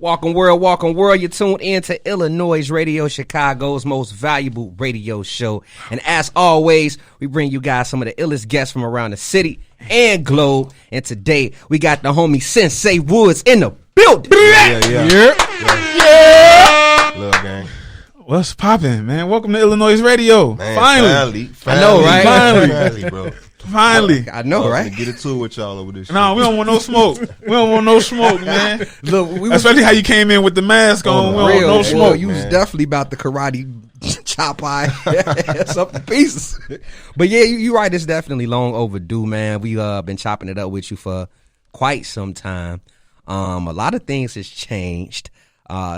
Welcome world. You're tuned in to iLLANOiZE Radio, Chicago's most valuable radio show. And as always, we bring you guys some of the illest guests from around the city and globe. And today, we got the homie Sensei Woods in the building. Yeah. Love gang. What's poppin', man? Welcome to iLLANOiZE Radio. Man, Finally. I know, right? Finally, bro. Finally. I know, right? Get it to with y'all over this. No, we don't want no smoke. We don't want no smoke, man. Look, we was Especially how you came in with the mask on. We don't want no smoke. You was definitely about the karate chop eye something pieces. But yeah, you right. It's definitely long overdue, man. We been chopping it up with you for quite some time. A lot of things has changed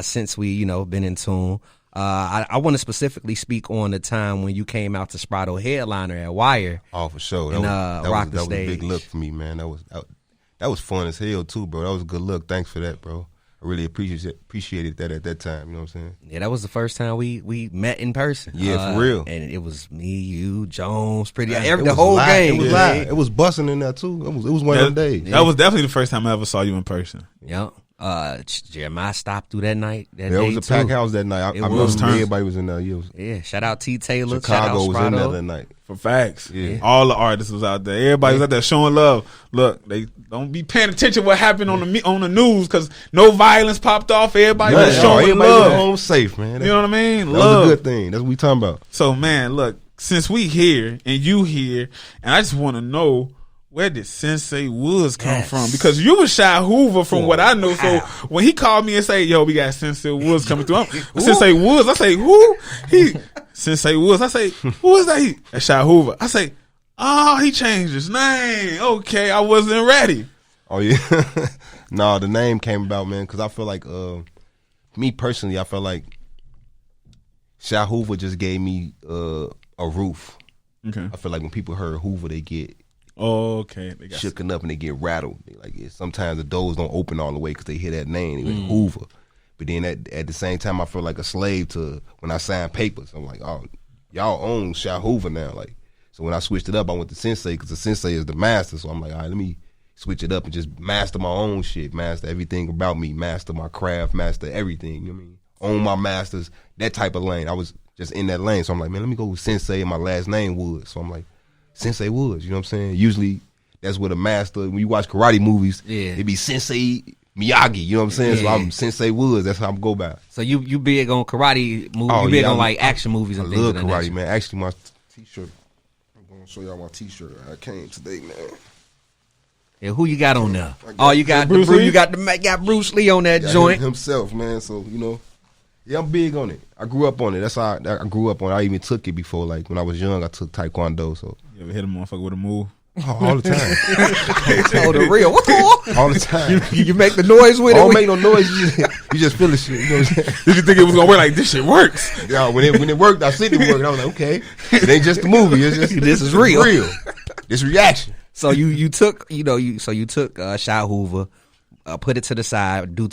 since we, been in tune. I want to specifically speak on the time when you came out to Sprado headliner at Wire. Oh, for sure. That was a big look for me, man. That was fun as hell too, bro. That was a good look. Thanks for that, bro. I really appreciated that at that time. You know what I'm saying? Yeah, that was the first time we met in person. Yeah, for real. And it was me, you, Jones, the the whole gang. It was live. It was busting in there too. It was one of them days. That was definitely the first time I ever saw you in person. Yep. Jeremiah stopped through that night. There was a packed house that night. I remember everybody was in there. Yeah, shout out T. Taylor. Chicago shout out was in there that night. For facts. Yeah. All the artists was out there. Everybody was out there showing love. Look, they don't be paying attention to what happened on the news because no violence popped off. Everybody was showing love. Was home safe, man. You know what I mean? That was a good thing. That's what we talking about. So, man, look, since we here and you here, and I just want to know, where did Sensei Woods come from? Because you was Chi Hoover from what I know. So when he called me and say, "Yo, we got Sensei Woods coming through," Sensei Woods. I say, "Who?" Sensei Woods. I say, "Who is that?" That's Chi Hoover. I say, "Oh, he changed his name." Okay, I wasn't ready. Oh yeah, no, the name came about, man, because I feel like, me personally, I feel like Chi Hoover just gave me a roof. Okay. I feel like when people heard Hoover, they get okay, they got shooken up and they get rattled. Sometimes the doors don't open all the way because they hear that name, Hoover. But then at the same time, I feel like a slave to when I sign papers. I'm like, oh, y'all own Chi Hoover now. Like, so when I switched it up, I went to Sensei because the Sensei is the master. So I'm like, all right, let me switch it up and just master my own shit, master everything about me, master my craft, master everything. You know what I mean? Own my masters, that type of lane. I was just in that lane. So I'm like, man, let me go with Sensei, and my last name Woods. So I'm like, Sensei Woods, you know what I'm saying? Usually that's what a master, when you watch karate movies, it be Sensei Miyagi, you know what I'm saying? So I'm Sensei Woods, that's how I'm go by. So you big on karate movies, you big on like action movies and things. I love karate, man. Actually, my t-shirt, I'm going to show y'all my t-shirt I came today, man. Yeah, who you got on there? You got Bruce Lee? You got Bruce Lee on that joint. Himself, man, so, yeah, I'm big on it. I grew up on it. That's how I grew up on it. I even took it before. Like, when I was young, I took Taekwondo. So you ever hit a motherfucker with a move? Oh, all the time. Oh, the real. All the time. You make the noise with it? I don't make no noise. You just feel the shit. You know what I'm saying? Did you think it was going to work? Like, this shit works. Yeah, when it worked, I seen it work. And I was like, okay. It ain't just a movie. It's just, this is real. This reaction. So you took Chi Hoover, put it to the side due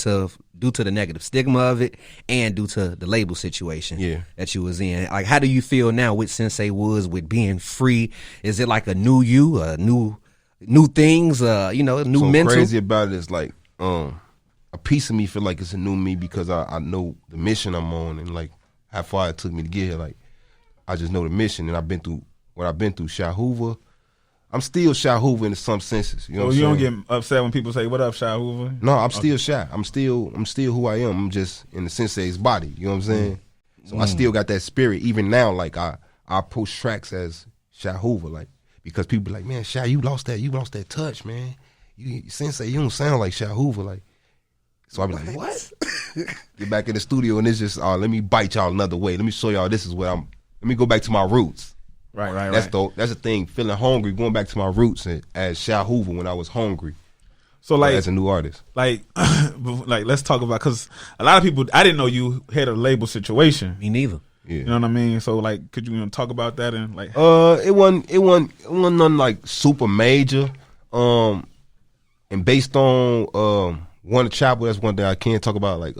to the negative stigma of it and due to the label situation that you was in. Like, how do you feel now with Sensei Woods, with being free? Is it like a new you, new things, new mental? Crazy about it is like a piece of me feel like it's a new me because I know the mission I'm on and like how far it took me to get here. Like, I just know the mission and I've been through what I've been through. Chi Hoover. I'm still Chi Hoover in some senses. You know what I'm saying? You don't get upset when people say, "What up, Chi Hoover?" No, I'm still Chi. I'm still who I am. I'm just in the Sensei's body. You know what I'm saying? So I still got that spirit. Even now, like I approach tracks as Chi Hoover, like, because people be like, "Man, Chi, you lost that touch, man. You Sensei, you don't sound like Chi Hoover." Like, so I be like, "What?" Get back in the studio and it's just, let me bite y'all another way. Let me show y'all this is what I'm. Let me go back to my roots. Right. That's the thing. Feeling hungry, going back to my roots as Chi Hoover when I was hungry. So like as a new artist, like let's talk about, because a lot of people, I didn't know you had a label situation. Me neither. Yeah. You know what I mean? So like, could you talk about that and like? It wasn't nothing like super major. And based on One Chapel, that's one thing I can't talk about. Like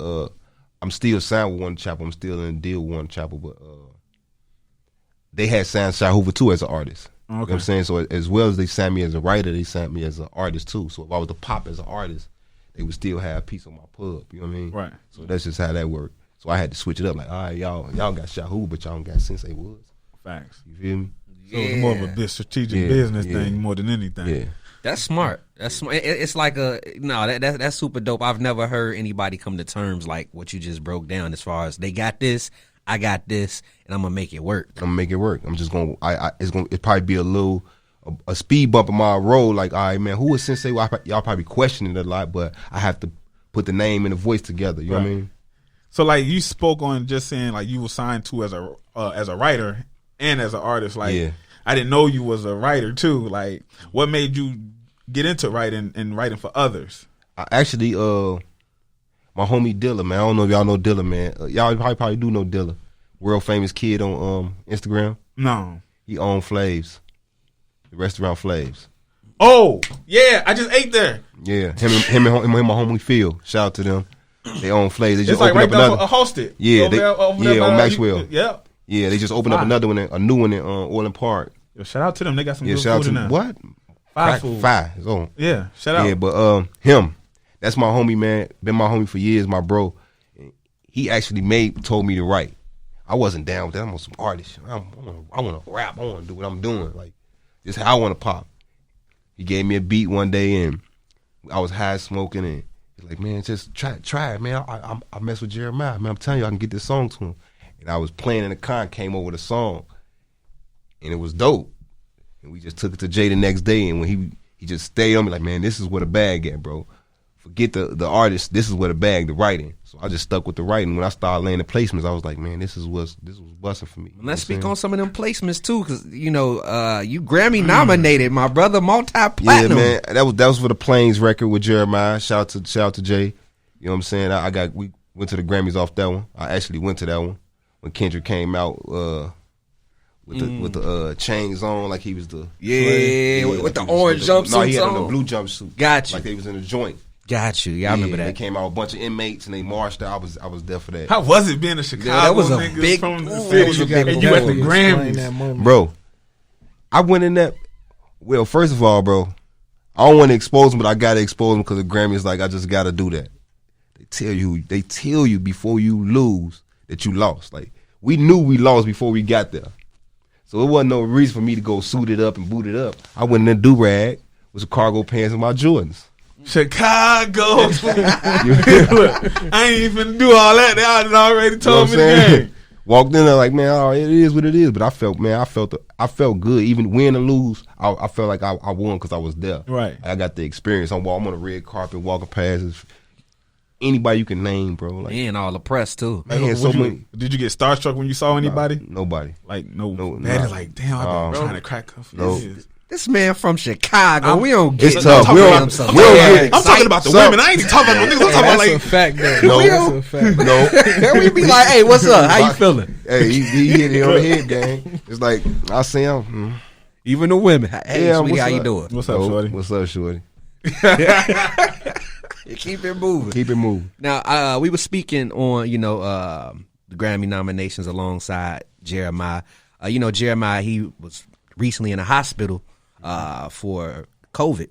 I'm still signed with One Chapel. I'm still in a deal with One Chapel, but they had signed Chi Hoover too as an artist. Okay. You know what I'm saying? So as well as they signed me as a writer, they signed me as an artist too. So if I was to pop as an artist, they would still have a piece on my pub. You know what I mean? Right. So that's just how that worked. So I had to switch it up. Like, all right, y'all got Chi Hoover, but y'all don't got Sensei Woods. Facts. You feel me? So it's more of a big strategic business thing more than anything. Yeah. That's smart. That's smart. It's like that's super dope. I've never heard anybody come to terms like what you just broke down as far as they got this, I got this, and I'm gonna make it work. I'm gonna make it work. I'm just gonna. It's probably be a speed bump in my road. Like, all right, man, who is Sensei? Well, y'all probably questioning it a lot, but I have to put the name and the voice together. You know what I mean? So like you spoke on just saying like you were signed to as a writer and as an artist. Like I didn't know you was a writer too. Like what made you get into writing and writing for others? I actually my homie Dilla, man. I don't know if y'all know Dilla, man. Y'all probably do know Dilla. World famous kid on Instagram. No. He owned Flavs. The restaurant Flavs. Oh, yeah, I just ate there. Yeah. Him and my homie Phil. Shout out to them. They own Flavs. They just it's like opened right up another. Hosted. Yeah, over there on Maxwell. Yeah. Yeah, they just opened up another one, a new one in Orland Park. Yo, shout out to them. They got some good shout food in out there. to what? Fire food. Fire. So, yeah, shout out. Yeah, but him. That's my homie, man. Been my homie for years, my bro. He actually told me to write. I wasn't down with that. I'm on some artist. I want to rap. I want to do what I'm doing. Like, this is how I want to pop. He gave me a beat one day, and I was high smoking, and he's like, man, just try it, man. I mess with Jeremiah, man. I'm telling you, I can get this song to him. And I was playing in the car and came over with a song, and it was dope. And we just took it to Jay the next day, and when he just stayed on me like, man, this is where the bag at, bro. Forget the artist. This is where the bag, the writing. So I just stuck with the writing. When I started laying the placements, I was like, man, this was busting for me. Let's speak on some of them placements too, because you Grammy nominated, my brother, multi-platinum. Yeah, man, that was for the Plains record with Jeremiah. Shout out to Jay. You know what I'm saying? We went to the Grammys off that one. I actually went to that one when Kendrick came out with the chains on, like he was the with the orange jumpsuit. No, he had on the blue jumpsuit. Got you. Like they was in a joint. Got you. Yeah, I remember that. They came out a bunch of inmates and they marched out. I was there for that. How was it being a Chicago that was a nigga big, from the that was a city? big And you at the Grammys. Bro, I went in that. Well, first of all, bro, I don't want to expose them, but I got to expose them because the Grammys, like, I just got to do that. They tell you before you lose that you lost. Like, we knew we lost before we got there. So it wasn't no reason for me to go suit it up and boot it up. I went in a do-rag with some cargo pants and my Jordans. Chicago. Look, I ain't even do all that. They already told me the game. Walked in there like, man, it is what it is. But I felt good. Even win or lose, I felt like I won because I was there. Right. I got the experience. I'm on a red carpet, walking past anybody you can name, bro. Like, and all the press too. Man, so many. Did you get starstruck when you saw anybody? Nobody. Like no. Like, damn, I've been trying to crack up for years. This man from Chicago, we don't get it's tough. I'm talking about the women. I ain't even talking about the niggas. I'm talking about like that's a fact though. That's a fact. No. We be like, hey, what's up? How you feeling? Hey, he hit it on the head, gang. It's like I see him. Even the women. Hey, sweetie, how you doing? What's up, shorty? What's up, shorty? Keep it moving. Keep it moving. Now, we were speaking on, the Grammy nominations alongside Jeremiah. Jeremiah, he was recently in a hospital for COVID.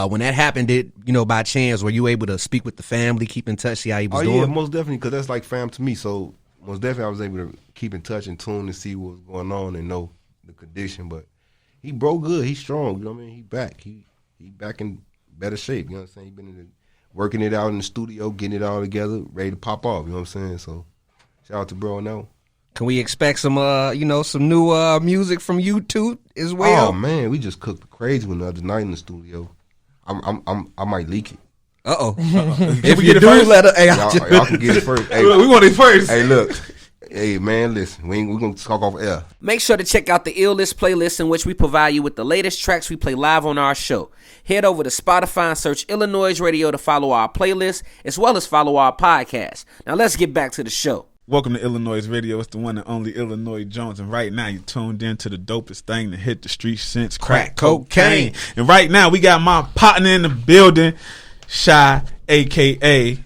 When that happened, by chance, were you able to speak with the family, keep in touch, see how he was doing? Yeah, most definitely, because that's like fam to me. So most definitely I was able to keep in touch and tune to see what was going on and know the condition. But he broke good. He's strong. You know what I mean? He back. He back in better shape. You know what I'm saying? He been working it out in the studio, getting it all together, ready to pop off. You know what I'm saying? So shout out to bro now. Can we expect some some new music from you too as well? Oh man, we just cooked a crazy one the other night in the studio. I might leak it. If you do, let us. Hey, y'all can get it first. Hey, we want it first. Hey, look. Hey man, listen. We're gonna talk off air. Make sure to check out the iLLANOiZE playlist, in which we provide you with the latest tracks we play live on our show. Head over to Spotify and search iLLANOiZE Radio to follow our playlist, as well as follow our podcast. Now let's get back to the show. Welcome to iLLANOiZE Radio. It's the one and only Illinois Jones. And right now, you're tuned in to the dopest thing to hit the streets since crack cocaine. And right now, we got my partner in the building, Chi, a.k.a.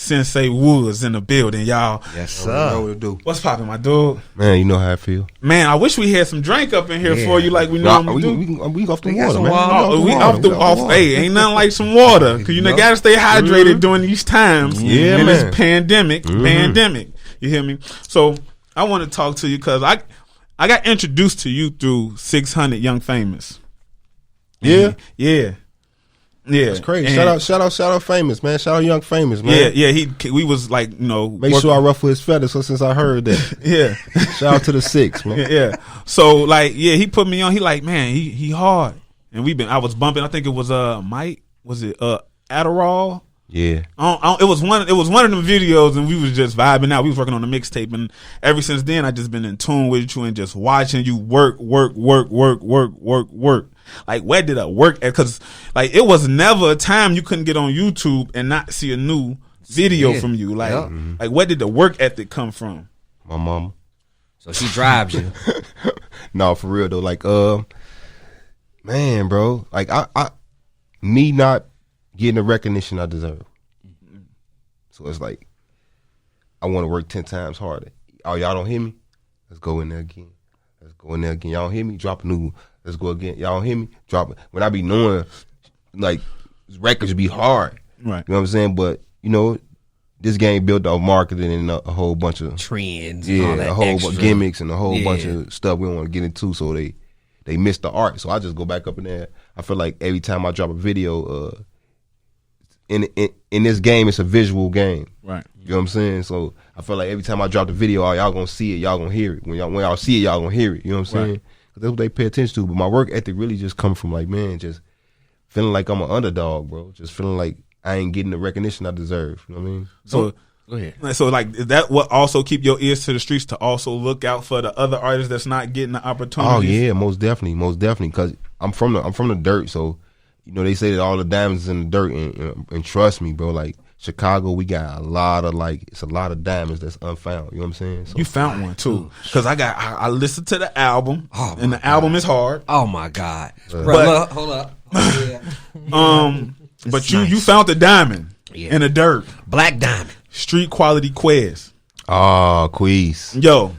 Sensei Woods in the building, y'all. Yes, Know sir. what to do. What's poppin', my dog? Man, you know how I feel. Man, I wish we had some drink up in here Yeah. for you like we Nah, normally do. we off the We got water, some man. water. Oh, we off water. hey, ain't nothing like some water. Cause you know, gotta stay hydrated during these times. Yeah, in man. this pandemic. You hear me? So I want to talk to you because I got introduced to you through 600 Young Famous. Yeah. Yeah. That's crazy. And- Shout out Famous, man. Shout out Young Famous, man. Yeah. We was like, Make sure I ruffle his feathers since I heard that. Yeah. Shout out to the 6, man. Yeah. So like, he put me on. He like, man, he hard. And I was bumping. I think it was Mike. Was it Adderall? Yeah. It was one of them videos, and we was just vibing out. We was working on the mixtape, and ever since then, I just been in tune with you and just watching you work. Like, where did I work at? Because like it was never a time you couldn't get on YouTube and not see a new video from you. Like, like where did the work ethic come from? My mama. So she drives you. No, for real though. Like, man, bro. Like, me not getting the recognition I deserve. So it's like, I want to work 10 times harder. Oh, y'all don't hear me? Let's go in there again. Y'all don't hear me? Drop a new. Let's go again. Y'all don't hear me? Drop it. When I be knowing, like, records be hard. Right. You know what I'm saying? But, you know, this game built off marketing and a whole bunch of Trends. And all that a whole extra. gimmicks and a whole bunch of stuff we don't want to get into. So they miss the art. So I just go back up in there. I feel like every time I drop a video, in this game, it's a visual game. Right. You know what I'm saying? So I feel like every time I drop the video, y'all gonna see it, y'all gonna hear it. When y'all see it, y'all gonna hear it. You know what I'm saying? Right. 'Cause that's what they pay attention to. But my work ethic really just come from like, man, just feeling like I'm an underdog, bro. Just feeling like I ain't getting the recognition I deserve. You know what I mean? So Go ahead. So like, is that what also keep your ears to the streets to also look out for the other artists that's not getting the opportunity? Oh yeah, most definitely. Because I'm from the dirt, so you know they say that all the diamonds is in the dirt, and trust me, bro. Like Chicago, we got a lot of diamonds that's unfound. You know what I'm saying? So, You found one too, because I listened to the album, and the album is hard. Oh my God. Bro, But- hold up. Oh, yeah. But nice. you found the diamond in the dirt, Black Diamond. street quality Quez. oh, Quiz. Yo,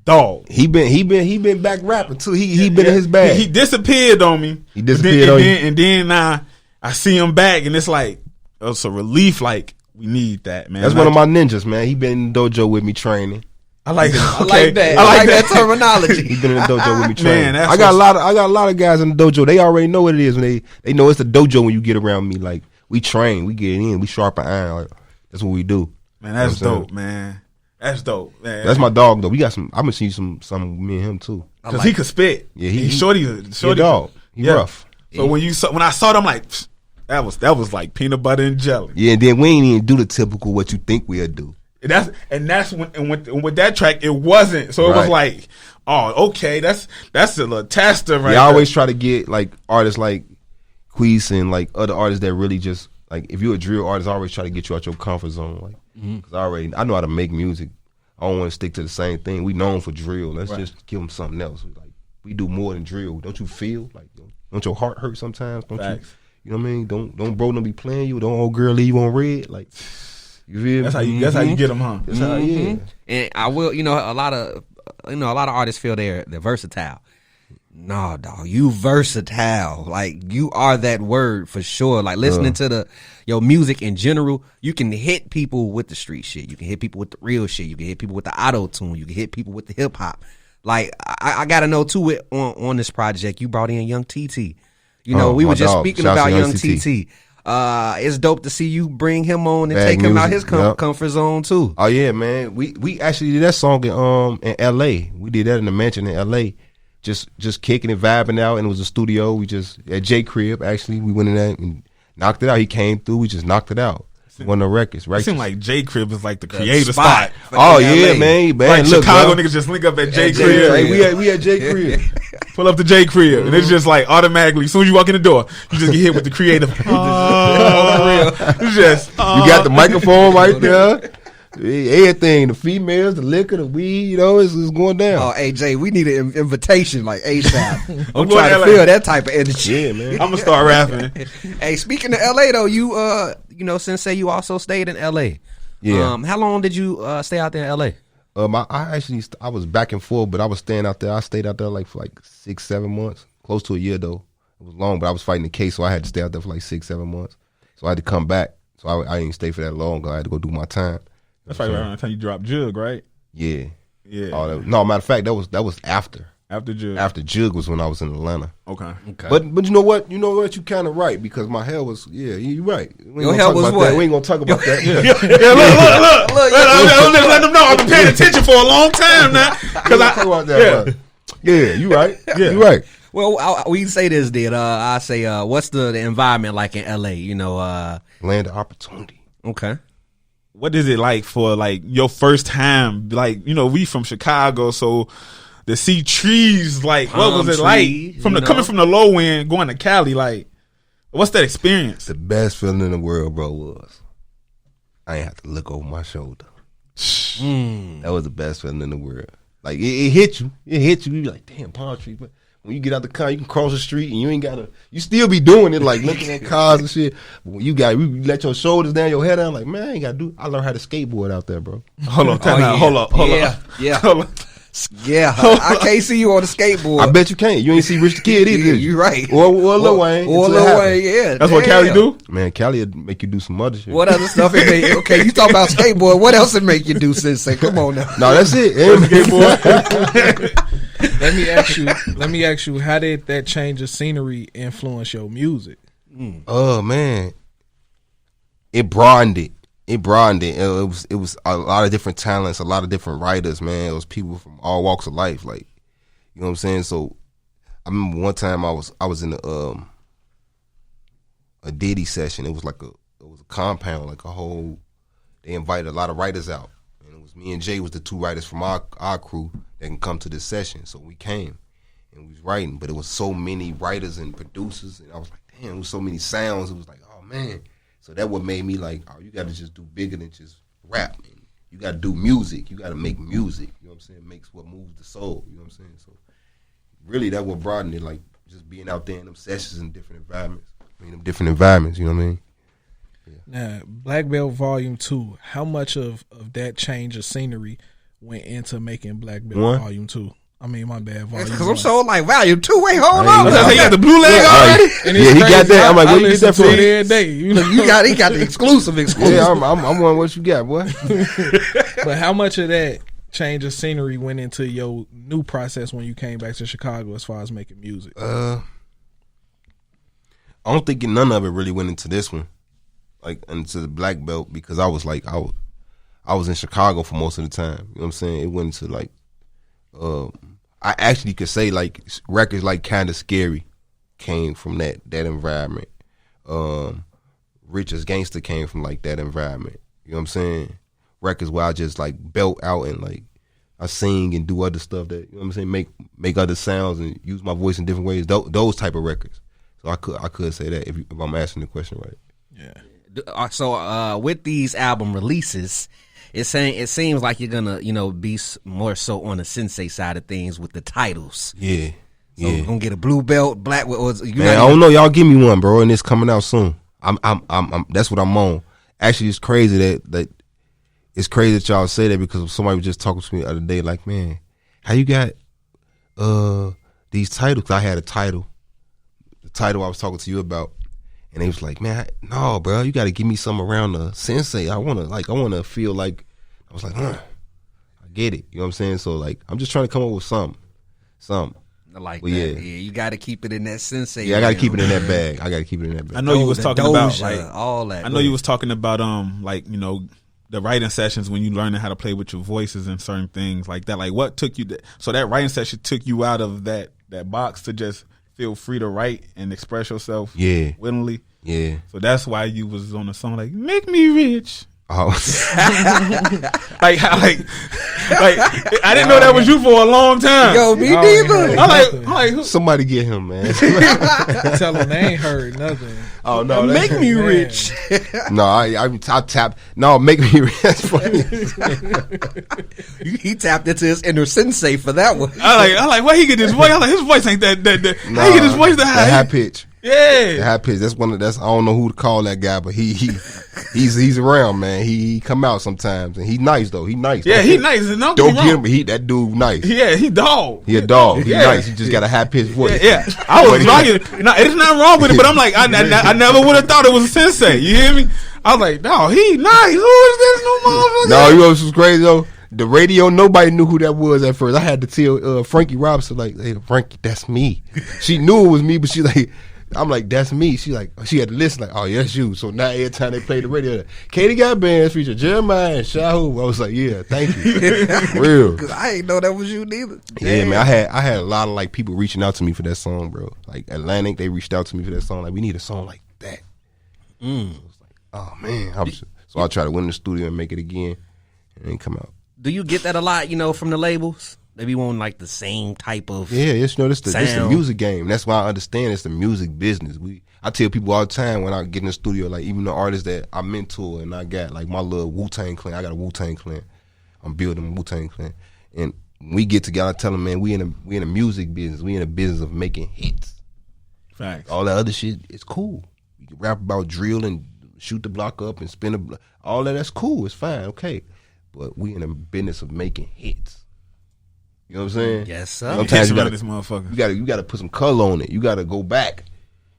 dog. He been back rapping too. He been in his bag. He disappeared on me. He disappeared on you. And then I see him back, and it's like it's a relief. Like, we need that, man. That's like, one of my ninjas, man. He been in the dojo with me training. I like I like that. I like that terminology. He been in the dojo with me training. Man, that's I got a lot of guys in the dojo. They already know what it is when they know it's the dojo when you get around me. Like, we train, we get in, we sharpen iron. Like, that's what we do. Man, that's You know what I'm dope, man. That's dope, man. That's my dog though. We got some. I'm gonna see some me and him too. because he could spit. Yeah, he's shorty. He a dog. He rough. So when I saw them, like that was like peanut butter and jelly. Yeah, and then we ain't even do the typical what you think we'll do. That's when with that track it wasn't. So it was Right. like, oh, okay, that's a little tester, right? Yeah, I always try to get like artists like Queese and like other artists that really just like if you're a drill artist, I always try to get you out your comfort zone. Like, cause I know how to make music. I don't want to stick to the same thing. We known for drill. Let's just give them something else. Like, we do more than drill. Don't you feel like? Don't your heart hurt sometimes? Don't Facts. you? You know what I mean? Don't bro don't be playing you. Don't old girl leave you on red. Like, you feel? That's how you get them, huh? That's how, yeah. And I will, a lot of artists feel they're versatile. No, dog, you versatile. Like, you are that word for sure. Like, listening to your music in general, you can hit people with the street shit. You can hit people with the real shit. You can hit people with the auto tune. You can hit people with the hip hop. Like, I gotta know too. On this project, you brought in Young TT. We were just dog. speaking Shouts about to Young Young TT. It's dope to see you bring him on and Bag take him out music, his yep. comfort zone too. Oh yeah, man. We actually did that song in LA. We did that in the mansion in LA. Just kicking it, vibing out, and it was a studio. We just at J Crib actually. We went in there and knocked it out. He came through. We just knocked it out. One of the records. Right. It seemed like J Crib is like the creative spot. spot. Oh Fucking yeah, LA. man. Like Look, Chicago bro. niggas just link up at J J Crib. Crib. We at J Crib. Pull up to J Crib, and it's just like automatically. As soon as you walk in the door, you just get hit with the creative. It's just You got the microphone right there. Everything, the females, the liquor, the weed, it's going down. Oh, hey Jay, we need an invitation like ASAP. I'm going trying to to LA. feel that type of energy. Yeah, man. I'm gonna start rapping. Hey, speaking of LA though, you Sensei, you also stayed in L.A. Yeah. How long did you stay out there in L.A.? I was back and forth, but I was staying out there. I stayed out there for 6-7 months, close to a year though. It was long, but I was fighting the case, so I had to stay out there for 6-7 months. So I had to come back. So I didn't stay for that long. I had to go do my time. That's right around the time you dropped Jug, right? Yeah. Yeah. No, matter of fact, that was after. After Jug. After Jug was when I was in Atlanta. Okay. But you know what? You kind of right, because my hair was, you right. Your hair was what? We ain't gonna talk about that. Look. Let them know I've been paying attention for a long time now. Yeah, you right. Yeah. You right. Well, we say this, I say, what's the environment like in L.A.? Land of opportunity. Okay. What is it like for your first time? We from Chicago, so to see trees, what was it like coming from the low end going to Cali? What's that experience? The best feeling in the world, bro, was I ain't have to look over my shoulder. That was the best feeling in the world. It hit you. It hit you. You be like, damn, palm tree. But when you get out the car, you can cross the street and you ain't gotta. You still be doing it, looking at cars and shit. But when you let your shoulders down, your head down. Man, I ain't gotta do. I learned how to skateboard out there, bro. Hold on, time out. Hold up. Yeah. Hold on. Yeah, I can't see you on the skateboard. I bet you can't. You ain't see Rich the Kid either. Did you? You right. Or Lil Wayne. Or Lil Wayne, yeah. That's what Cali do? Man, Cali would make you do some other shit. What other stuff it make? Okay, you talk about skateboard. What else it make you do, Sensei? Come on now. No, that's it. Skateboard. Let me ask you, how did that change of scenery influence your music? Oh man, it broadened it. It was a lot of different talents, a lot of different writers, man. It was people from all walks of life, you know what I'm saying? So I remember one time I was in a Diddy session. It was a compound, they invited a lot of writers out. And it was me and Jay was the two writers from our crew that can come to this session. So we came and we was writing, but it was so many writers and producers, and I was like, damn, it was so many sounds. It was like, oh man. So that what made me you got to just do bigger than just rap. Man. You got to do music. You got to make music. You know what I'm saying? It makes what moves the soul. You know what I'm saying? So really that what broadened it, just being out there in them sessions in different environments. You know what I mean? Yeah. Now, Black Belt Volume 2, how much of that change of scenery went into making Black Belt Volume 2? I mean, my bad, Volume 1. Because I'm so Volume 2. Wait, hold on. He got the blue leg already? He got that. I'm like, where you get that from? Every day. He got the exclusive. Yeah, I'm wondering what you got, boy. But how much of that change of scenery went into your new process when you came back to Chicago as far as making music? I don't think none of it really went into this one, into the Black Belt, because I was I was in Chicago for most of the time. You know what I'm saying? It went into I actually could say records Kinda Scary came from that environment. Rich as Gangster came from that environment. You know what I'm saying? Records where I just belt out and I sing and do other stuff that, you know what I'm saying, make other sounds and use my voice in different ways. Those type of records. So I could say that if I'm asking the question right. Yeah. So with these album releases, it seems like you're gonna be more so on the Sensei side of things with the titles. Yeah. So we're gonna get a blue belt, black. Man, I don't know. Y'all give me one, bro, and it's coming out soon. I'm that's what I'm on. Actually, it's crazy that it's crazy that y'all say that, because somebody was just talking to me the other day, man, how you got these titles? 'Cause I had a title, the title I was talking to you about, and they was like, man, no, bro, you got to give me something around the Sensei. I want to feel I was like, I get it. You know what I'm saying? So I'm just trying to come up with something. Like that. Yeah, you got to keep it in that Sensei. Yeah, I got to keep it in that bag. I know you was talking about all that. I know you was talking about the writing sessions when you learning how to play with your voices and certain things like that. What took you so that writing session took you out of that box to just feel free to write and express yourself willingly. Yeah. So that's why you was on a song Make Me Rich. Oh. I didn't know that was you for a long time. Yo, me neither. I'm like, somebody get him, man. Tell him they ain't heard nothing. Oh no, Make me rich. No, I tapped. No, make me rich. That's funny. He tapped into his inner Sensei for that one. I like where he get his voice. I like his voice ain't that. How he get his voice that high? High pitch. Yeah. High pitch. That's I don't know who to call that guy, but he's around, man. He come out sometimes, and he's nice though. He nice. Yeah, he nice. Don't get him. That dude nice. Yeah, he dog. He a dog. He nice. He just got a high pitched voice. Yeah. I was rocking. No, it's not wrong with it, but I'm like, I never would have thought it was a Sensei. You hear me? I was like, no, he nice. Who is this new motherfucker? No, you know what's crazy though? The radio, nobody knew who that was at first. I had to tell Frankie Robinson, like, hey, Frankie, that's me. She knew it was me, but she like, I'm like, that's me. She had to listen, like, oh, yeah, that's you. So now every time they play the radio, Katie got bands feature Jeremiah and Chi Hoover. I was like, yeah, thank you. Real. Because I ain't know that was you neither. Yeah, Damn. man, I had a lot of like people reaching out to me for that song, bro. Like Atlantic, they reached out to me for that song. Like, we need a song like that. I was like, oh man. So I try to win the studio and make it again, and then come out. Do you get that a lot, from the labels? They be wanting like the same type of it's this the music game. That's why I understand it's the music business. I tell people all the time when I get in the studio, like even the artists that I mentor and I got like my little Wu-Tang clan. I got a Wu-Tang clan. I'm building a Wu-Tang clan. And when we get together, I tell them, man, we in a music business. We in the business of making hits. Facts. All that other shit is cool. You can rap about drill and shoot the block up and spin a block. All that's cool. It's fine. Okay. But we in the business of making hits. You know what I'm saying? Yes, sir. Sometimes you this motherfucker. You gotta put some color on it. You gotta go back.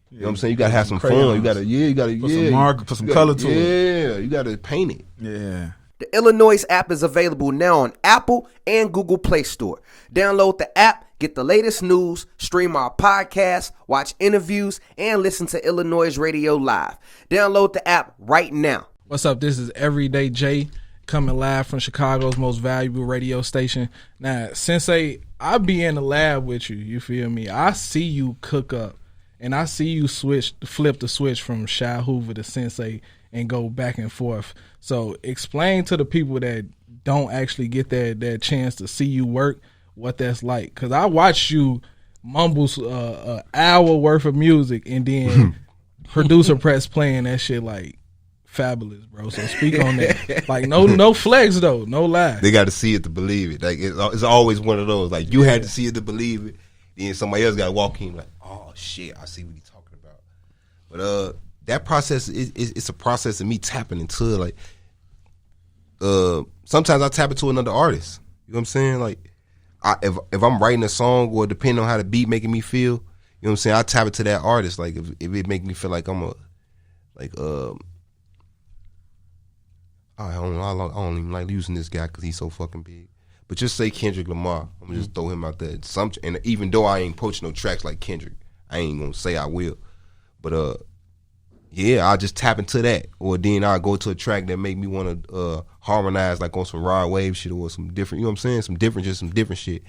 You know what I'm saying? You gotta have some fun. You gotta put some mark, put some color to it. Yeah, you gotta paint it. Yeah. The iLLANOiZE app is available now on Apple and Google Play Store. Download the app, get the latest news, stream our podcasts, watch interviews, and listen to iLLANOiZE Radio live. Download the app right now. What's up? This is Everyday Jay, coming live from Chicago's most valuable radio station. Now, Sensei, I be in the lab with you. You feel me? I see you cook up, and I see you flip the switch from Chi Hoover to Sensei and go back and forth. So explain to the people that don't actually get that chance to see you work what that's like. Because I watched you mumble an hour worth of music and then producer press playing that shit like fabulous, bro. So speak on that. Like no flex though, no lie. They got to see it to believe it. Like it's always one of those. Like you had to see it to believe it. Then somebody else got to walk in like, oh shit, I see what he's talking about. But that process it's a process of me tapping into like. Sometimes I tap into another artist. You know what I'm saying? Like if I'm writing a song or depending on how the beat making me feel, you know what I'm saying? I tap into that artist. Like if it make me feel like I'm I don't even like using this guy because he's so fucking big. But just say Kendrick Lamar. I'm gonna just throw him out there. And even though I ain't poaching no tracks like Kendrick, I ain't gonna say I will. But yeah, I'll just tap into that. Or then I'll go to a track that make me want to harmonize like on some raw wave shit or some different, you know what I'm saying? Some different shit.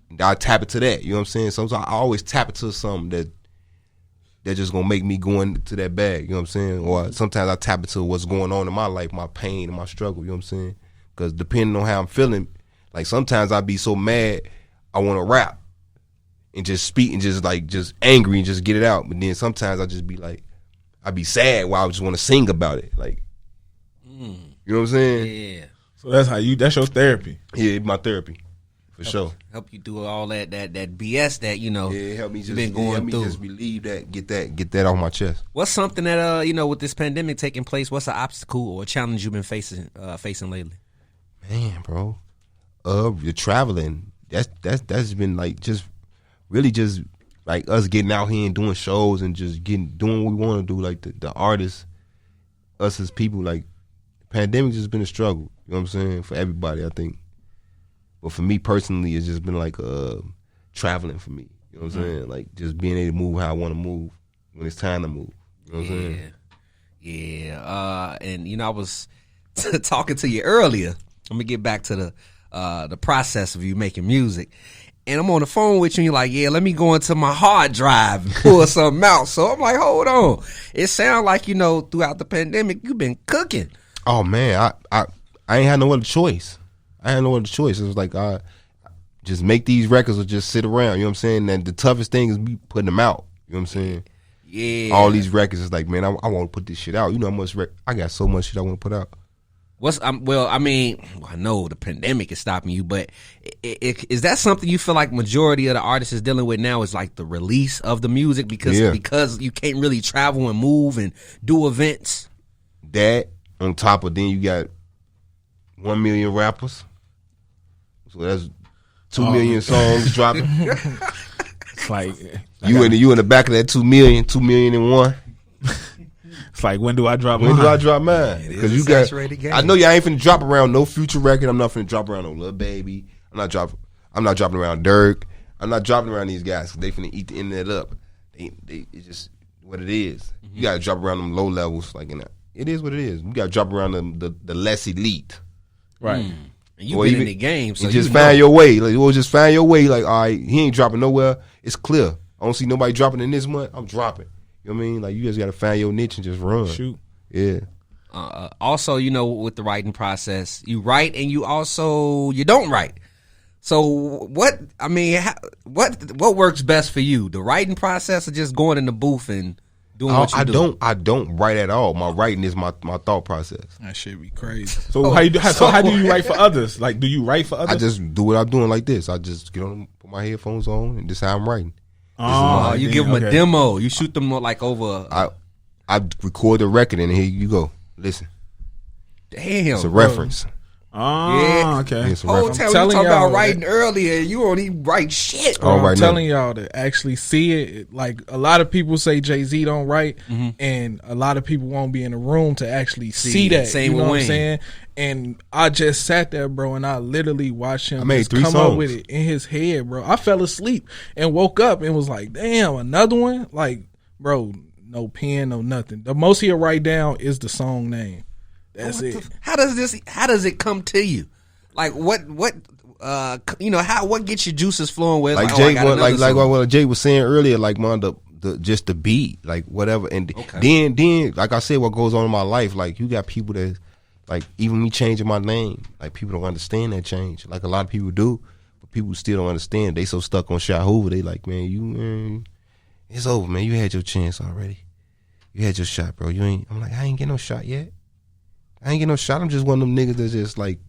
And I'll tap into that, you know what I'm saying? Sometimes I always tap into something that just gonna make me go into that bag, you know what I'm saying? Or sometimes I tap into what's going on in my life, my pain and my struggle, you know what I'm saying? Because depending on how I'm feeling, like sometimes I be so mad, I want to rap and just speak and just angry and just get it out. But then sometimes I just be like, I be sad while I just want to sing about it. Like, you know what I'm saying? Yeah. So that's your therapy. Yeah, it's my therapy. For sure. Help you do all that BS that, Yeah, help me just been going through. Just relieve that, get that off my chest. What's something that with this pandemic taking place, what's an obstacle or a challenge you've been facing lately? Man, bro. You're traveling. That's been like just really just like us getting out here and doing shows and just doing what we want to do, like the artists, us as people, like pandemic just been a struggle, you know what I'm saying, for everybody, I think. But for me personally, it's just been like traveling for me, you know what I'm saying, like just being able to move how I want to move when it's time to move, you know what I'm saying. Yeah. And I was talking to you earlier. Let me get back to the process of you making music. And I'm on the phone with you and you're like, yeah, let me go into my hard drive and pull something out. So I'm like, hold on. It sounds like, throughout the pandemic, you've been cooking. Oh, man, I ain't had no other choice. It was like, just make these records or just sit around, you know what I'm saying? And the toughest thing is me putting them out, you know what I'm saying? Yeah. All these records is like, man, I want to put this shit out. You know how much I got so much shit I want to put out. Well, I mean, I know the pandemic is stopping you, but is that something you feel like majority of the artists is dealing with now? Is like the release of the music because you can't really travel and move and do events. That on top of then you got 1 million rappers, so that's 2 million songs dropping. It's like you in the back of that 2 million and one. It's like, when do I drop When mine? do I drop mine? Because you got. Game. I know y'all ain't finna drop around no Future record. I'm not finna drop around no Lil Baby. I'm not dropping around Dirk. I'm not dropping around these guys. They finna eat the internet up. It's just what it is. Mm-hmm. You gotta drop around them low levels. Like it is what it is. You gotta drop around the less elite. Right. And you've been in the game, so just find your way. Like, or just find your way. Like, all right, he ain't dropping nowhere. It's clear. I don't see nobody dropping in this month. I'm dropping. You know what I mean? Like, you just got to find your niche and just run. Shoot. Yeah. Also, with the writing process, you write and you don't write. So what works best for you? The writing process or just going in the booth and doing what you do? I don't write at all. My writing is my thought process. That shit be crazy. So how do you write for others? Like, do you write for others? I just do what I'm doing like this. I just get on, put my headphones on, and this is how I'm writing. Oh, you give them a demo. You shoot them like over. I record the record and here you go. Listen. Damn, it's a reference. Oh, yeah. Okay. It's a whole reference. time we talking about writing earlier, you don't even write shit. I'm telling y'all to actually see it. Like, a lot of people say Jay-Z don't write, and a lot of people won't be in the room to actually see that. Same you know with what Wayne. I'm saying? And I just sat there, bro, and I literally watched him come songs. Up with it in his head, bro. I fell asleep and woke up and was like, damn, another one? Like, bro, no pen, no nothing. The most he'll write down is the song name. That's it. How does it come to you? Like, what gets your juices flowing with? Like what Jay was saying earlier, like, man, just the beat, like whatever. And then, like I said, what goes on in my life, like, you got people that, like, even me changing my name, like, people don't understand that change. Like, a lot of people do, but people still don't understand. They so stuck on Chi Hoover, they like, man, it's over, man. You had your chance already. You had your shot, bro. I'm like, I ain't get no shot yet. I ain't get no shot. I'm just one of them niggas that's just like,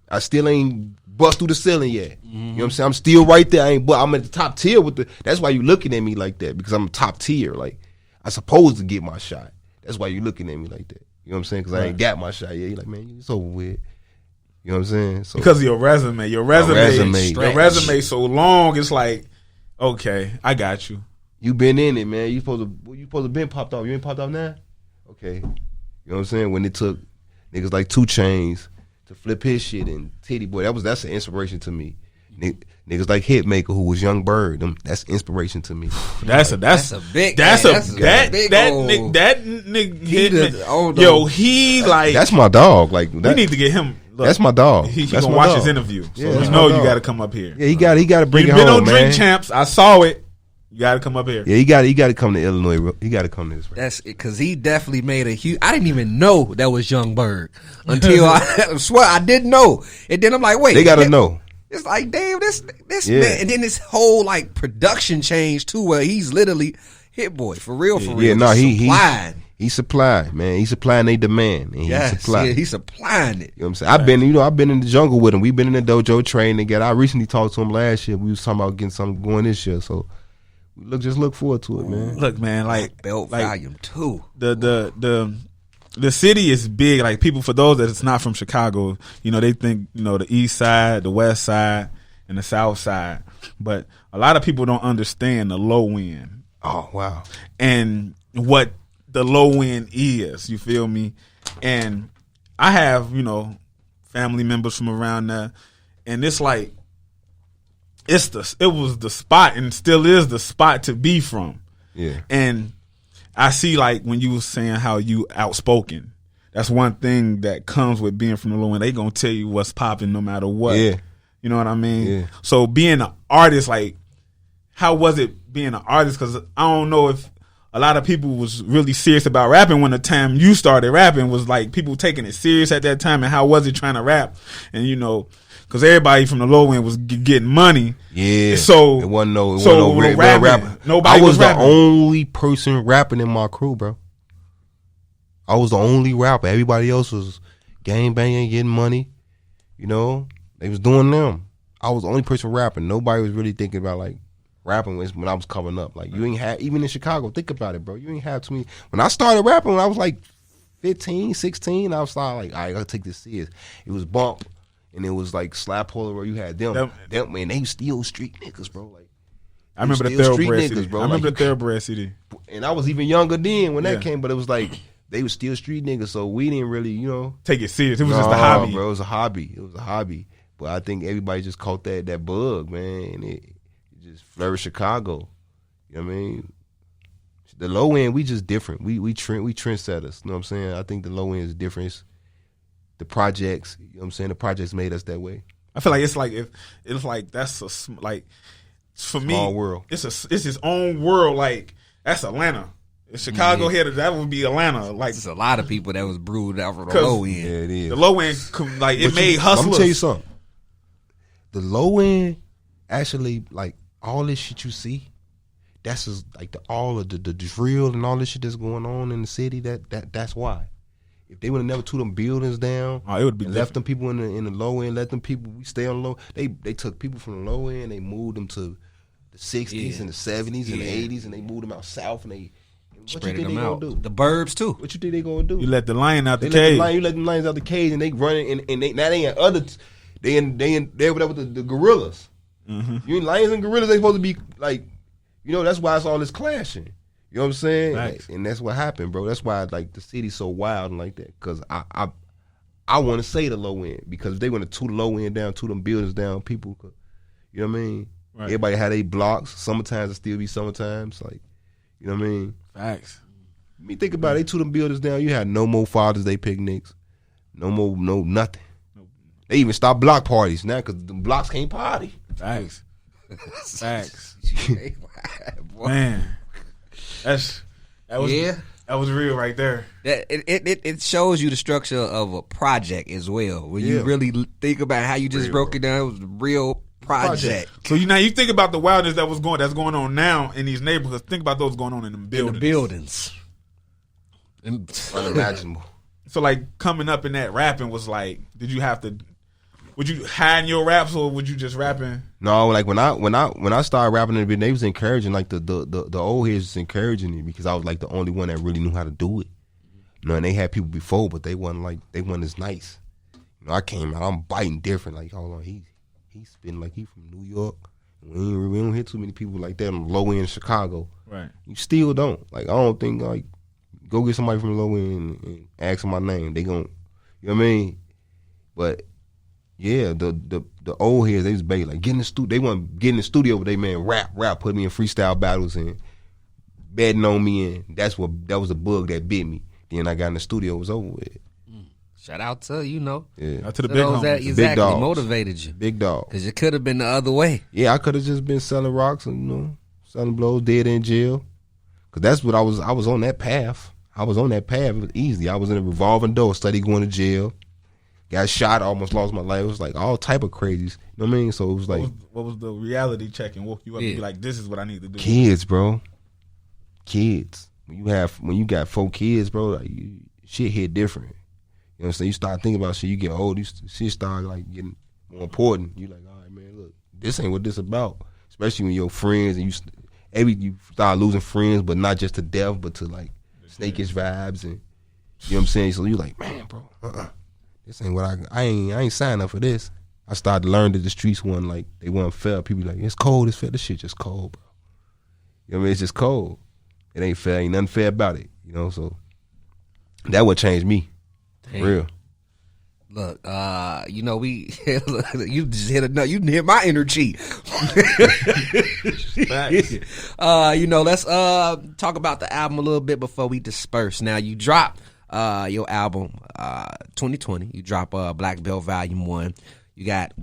I still ain't bust through the ceiling yet. Mm-hmm. You know what I'm saying? I'm still right there. I'm at the top tier that's why you looking at me like that, because I'm top tier. Like, I supposed to get my shot. That's why you looking at me like that. You know what I'm saying? Because I ain't got my shot yet. You're like, man, it's over with. You know what I'm saying? So, because of your resume. Your resume so long, it's like, okay, I got you. You been in it, man. You supposed to been popped off. You ain't popped off now? Okay. You know what I'm saying? When it took niggas like 2 Chainz to flip his shit and Titty Boy, that's an inspiration to me. Niggas like Hitmaker, who was Young Bird, that's inspiration to me. That's a big. That's my dog. Like, we need to get him. Look, that's my dog. He that's gonna my watch dog. his interview, so yeah, you know you got to come up here. Yeah, he got to bring it home, man. You've been on Drink Champs. I saw it. You got to come up here. Yeah, he got to come to Illinois. He got to come to this. That's because he definitely made a huge. I didn't even know that was Young Bird until I swear I didn't know. And then I'm like, wait, they got to know. It's like, damn, this man. And then this whole like production change too, where he's literally Hit Boy for real. Yeah, no, he supplied, man. He supplying they demand, and he's supplying it. You know what I'm saying? I've been in the jungle with him. We've been in the dojo training together. I recently talked to him last year. We was talking about getting something going this year, so look forward to it, man. Look, man, like Belt Volume 2. The city is big. Like, people, for those that's not from Chicago, they think the east side, the west side, and the south side. But a lot of people don't understand the low end. Oh, wow. And what the low end is, you feel me? And I have, family members from around there, and it's like it was the spot and still is the spot to be from. Yeah. And I see, like, when you was saying how you outspoken, that's one thing that comes with being from the low end. They gonna tell you what's popping no matter what. Yeah. You know what I mean? Yeah. So being an artist, like, how was it being an artist? Because I don't know if a lot of people was really serious about rapping when the time you started rapping. Was like people taking it serious at that time, and how was it trying to rap? And because everybody from the low end was getting money. Yeah. So it wasn't no rapper. Nobody I was rapping. the only person rapping in my crew, bro. I was the only rapper. Everybody else was gang banging, getting money. You know, they was doing them. I was the only person rapping. Nobody was really thinking about like rapping when I was coming up. Like you ain't have, even in Chicago, think about it, bro. You ain't have too many. When I started rapping when I was like 15, 16, I was like, all right, I gotta take this serious. It was Bump, and it was like Slap Puller where you had them man, they still street niggas, bro. Like I remember the Thoroughbred CD. Bro. I remember the Thoroughbred CD. And I was even younger then when that came, but it was like they were still street niggas, so we didn't really, you know, take it serious. It was just a hobby, bro. It was a hobby. But I think everybody just caught that bug, man. And it just flourished Chicago. You know what I mean? The low end, we just different. We trendsetters. You know what I'm saying? I think the low end is different. It's the projects, you know what I'm saying? The projects made us that way. I feel like it's like that's a like for me. Small world. It's its own world. Like that's Atlanta. If Chicago here, that would be Atlanta. Like there's a lot of people that was brewed out for the low end. Yeah, it is. The low end, like it made hustlers. I'm gonna tell you something. The low end, actually, like all this shit you see, that's just like all of the drill and all this shit that's going on in the city. That's why. If they would have never took them buildings down, it would be left them people in the low end, let them people we stay on the low. They took people from the low end, they moved them to the 60s and the 70s and the 80s, and they moved them out south, and they spreading them out. The burbs too. What you think they gonna do? You let the lion out the cage. You let them lions out the cage, and they running, and they now they in other. They with the gorillas. Mm-hmm. You ain't lions and gorillas. They supposed to be like, you know. That's why it's all this clashing. You know what I'm saying? Nice. And that's what happened, bro. That's why like the city's so wild and like that. Because I want to say the low end, because if they want to toot the low end down, toot them buildings down, people could, you know what I mean? Right. Everybody had their blocks. Summertimes it still be summertimes, like, you know what I mean? Facts. I mean, think about it. They toot them buildings down. You had no more Father's Day picnics, no nothing. They even stopped block parties now because the blocks can't party. Facts. Man, that was real right there. It shows you the structure of a project as well. When you really think about how you just broke it down, it was a real project. So you think about the wildness that's going on now in these neighborhoods. Think about those going on in the buildings. Unimaginable. So like coming up in that rapping was like, would you hide your raps or would you just rapping? No, like when I started rapping, they was encouraging, like the old heads was encouraging me, because I was like the only one that really knew how to do it. You know, and they had people before, but they wasn't as nice. You know, I came out, I'm biting different. Like, hold on, he's spitting like he from New York. We don't hear too many people like that on the low end of Chicago. Right. You still don't. Like, I don't think, like, go get somebody from the low end and ask them my name. They gon', you know what I mean? But yeah, the old heads, they was bait, like get in the studio. They want to get in the studio with they man rap, put me in freestyle battles and betting on me, and that was the bug that bit me. Then I got in the studio, it was over with. Shout out to, you know, to the big homies. That exactly motivated you. Big dog. Because it could have been the other way. Yeah, I could have just been selling rocks and, you know, selling blows, dead in jail. Because that's what I was on that path. It was easy. I was in a revolving door, study going to jail. Got shot, almost lost my life. It was like all type of crazies. You know what I mean? So it was like, what was the reality check and woke you up and be like, this is what I need to do? Kids, bro. Kids. When you got 4 kids, bro, like shit hit different. You know what I'm saying? You start thinking about shit. You get old. Shit start like getting more important. You like, all right, man, look, this ain't what this about. Especially when your friends and you start losing friends, but not just to death, but to like snakish vibes, and you know what I'm saying. So you like, man, bro, this ain't what I ain't signed up for this. I started to learn that the streets they weren't fair. People like, it's cold, it's fair. This shit just cold, bro. You know what I mean? It's just cold. It ain't fair. Ain't nothing fair about it. You know, so that what changed me. Damn. Real. Look, you know, you just hit my inner cheat. You know, let's talk about the album a little bit before we disperse. Now, you drop your album 2020. You drop Black Belt Volume 1. You got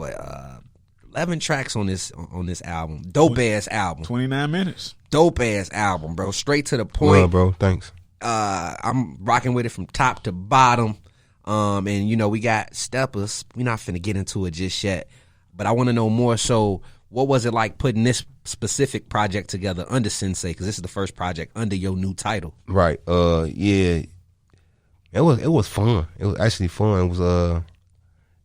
11 tracks on this album. Dope ass album. 29 minutes. Dope ass album, bro. Straight to the point. Well, bro, thanks. I'm rocking with it from top to bottom. And you know, we got steppers. We're not finna get into it just yet, but I want to know more. So what was it like putting this specific project together under Sensei? Because this is the first project under your new title. Right. Yeah. It was fun. It was actually fun.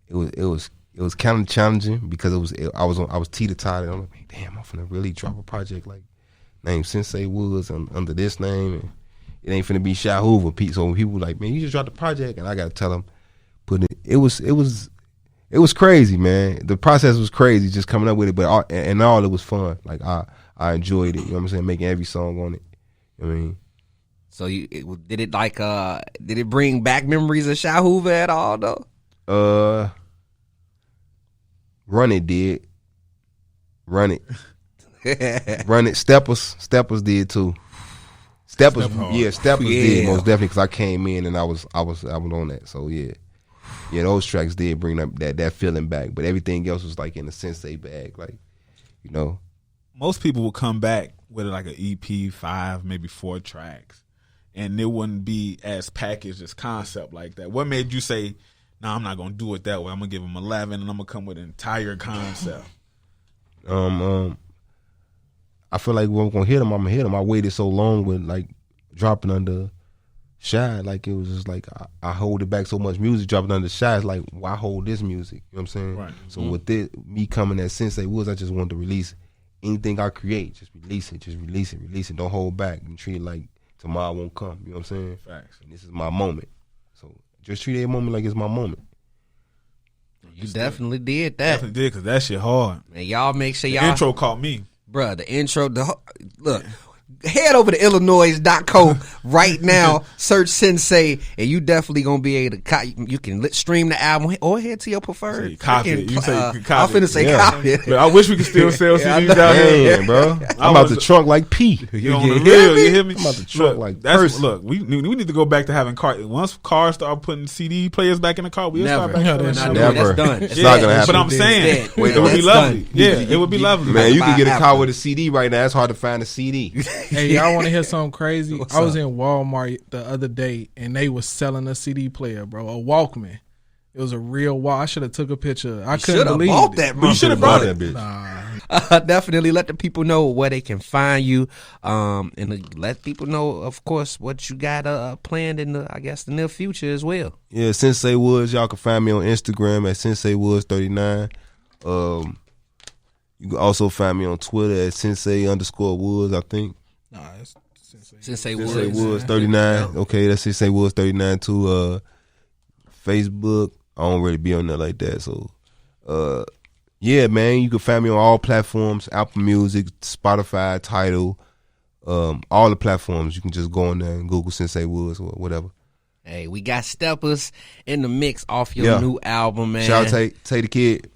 It was kind of challenging because I was teeter-totter. I'm like, damn, I'm finna really drop a project like named Sensei Woods under this name, and it ain't finna be Chi Hoover. So when people like, man, you just dropped the project, and I gotta tell them, it was crazy, man. The process was crazy, just coming up with it, but all it was fun. Like I enjoyed it. You know what I'm saying? Making every song on it. You know what I mean? So did it bring back memories of Chi Hoover at all though? Run It did. Run It. Run It. Steppers did too. Steppers did most definitely because I came in and I was on that. So yeah, those tracks did bring up that feeling back. But everything else was like in the Sensei bag, like, you know. Most people will come back with like an EP, 5, maybe 4 tracks, and it wouldn't be as packaged as concept like that. What made you say, "Nah, I'm not gonna do it that way. I'm gonna give them 11, and I'm gonna come with an entire concept"? I feel like when I'm gonna hit them, I'm gonna hit them. I waited so long with like dropping under Chi, like it was just like I hold it back so much music dropping under Chi. It's like, why hold this music? You know what I'm saying? Right. So with me coming at Sensei Woods, I just wanted to release anything I create. Just release it. Don't hold back and treat it like tomorrow won't come. You know what I'm saying? Facts. And this is my moment. So just treat every moment like it's my moment. You definitely did that. Definitely did, because that shit hard. And y'all make sure The y'all intro caught me. Bruh, the intro, look, head over to iLLANOiZE.co right now, search Sensei, and you definitely gonna be able to you can stream the album or head to your preferred. So copy it. You say you can copy I'm finna say copy it. But I wish we could still sell CDs out here. Man, bro. I'm about to trunk like P. You on the real, you hear me? I'm about to trunk like that's person. look. We need to go back to having cars. Once cars start putting CD players back in the car, we'll Never. start back. Never. That's done. It's not gonna happen. But I'm saying Wait, it would be that's lovely. done. Yeah, it would be lovely. Man, you can get a car Apple. with a CD right now. It's hard to find a CD. Hey, y'all want to hear something crazy? What's I was up? in Walmart the other day, and they was selling a CD player, bro, a Walkman. It was a real wall. I should have took a picture. I couldn't believe bought it. that. You should have brought it. Bitch. Definitely let the people know where they can find you, and let people know, of course, what you got planned in the near future as well. Yeah, Sensei Woods. Y'all can find me on Instagram at Sensei Woods 39. You can also find me on Twitter at Sensei_Woods, I think. Nah, it's Sensei Sensei Woods. Woods 39. Okay, that's Sensei Woods 39 too. Facebook, I don't really be on there like that. So, yeah, man, you can find me on all platforms: Apple Music, Spotify, Tidal, all the platforms. You can just go on there and Google Sensei Woods or whatever. Hey, we got Steppers in the mix off your new album, man. Shout out Tay the Kid.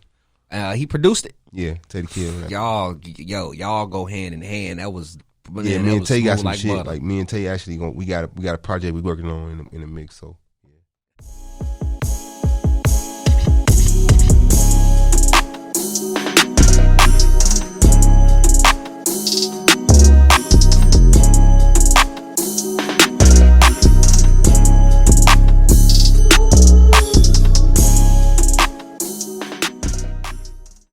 He produced it. Yeah, Tay the Kid. Y'all go hand in hand. That was Yeah, me and Tay got some like shit. butter. Like me and Tay actually we got a project we working on in the mix. So